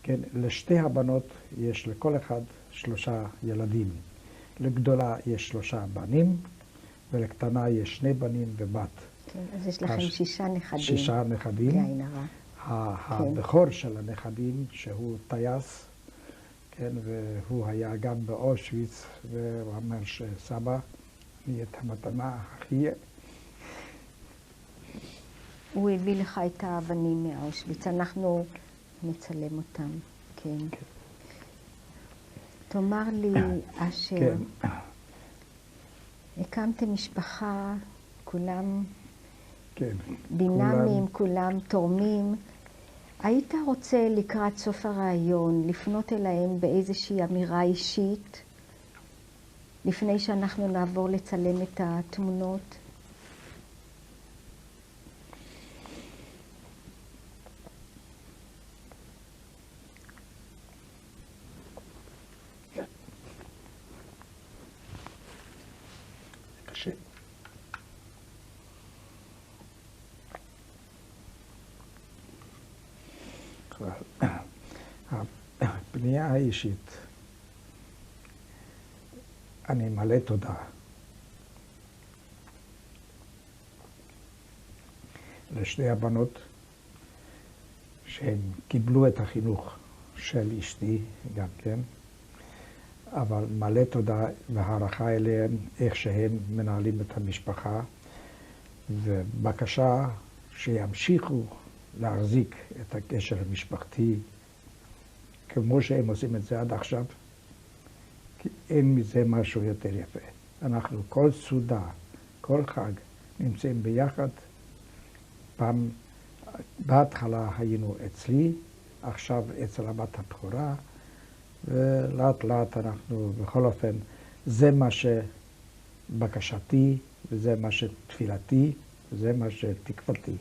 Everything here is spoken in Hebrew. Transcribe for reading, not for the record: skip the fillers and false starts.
כן, לשתי הבנות יש לכל אחד 3 ילדים. לגדולה יש 3 בנים, ולקטנה יש 2 בנים ובת. כן, אז יש לכם 6 נכדים. 6 נכדים. בלי עין הרע. הבכור של הנכדים, שהוא טייס, כן, והוא היה גם באושוויץ, והוא אומר שסבא, אני את המתנה הכי... הוא הביא לך את האבנים מאושוויץ, אנחנו נצלם אותם, כן. תאמר לי, אשר, כן. הקמתם משפחה, כולם כן. דינמיים, כולם תורמים. היית רוצה לקראת סוף הרעיון לפנות אליהם באיזושהי אמירה אישית, לפני שאנחנו נעבור לצלם את התמונות? קשה. הפנייה האישית, אני מלא תודה לשתי הבנות שהן קיבלו את החינוך של אשתי גם כן, אבל מלא תודה והערכה אליהן, איך שהן מנהלים את המשפחה, ובקשה שימשיכו להחזיק את הקשר המשפחתי כמו שהם עושים את זה עד עכשיו, כי אין מזה משהו יותר יפה. אנחנו כל סעודה, כל חג, נמצאים ביחד. פעם, בהתחלה היינו אצלי, עכשיו אצל הבת הבכורה, ולאט לאט אנחנו, בכל אופן, זה מה שבקשתי, וזה מה שתפילתי, וזה מה שתקוותי.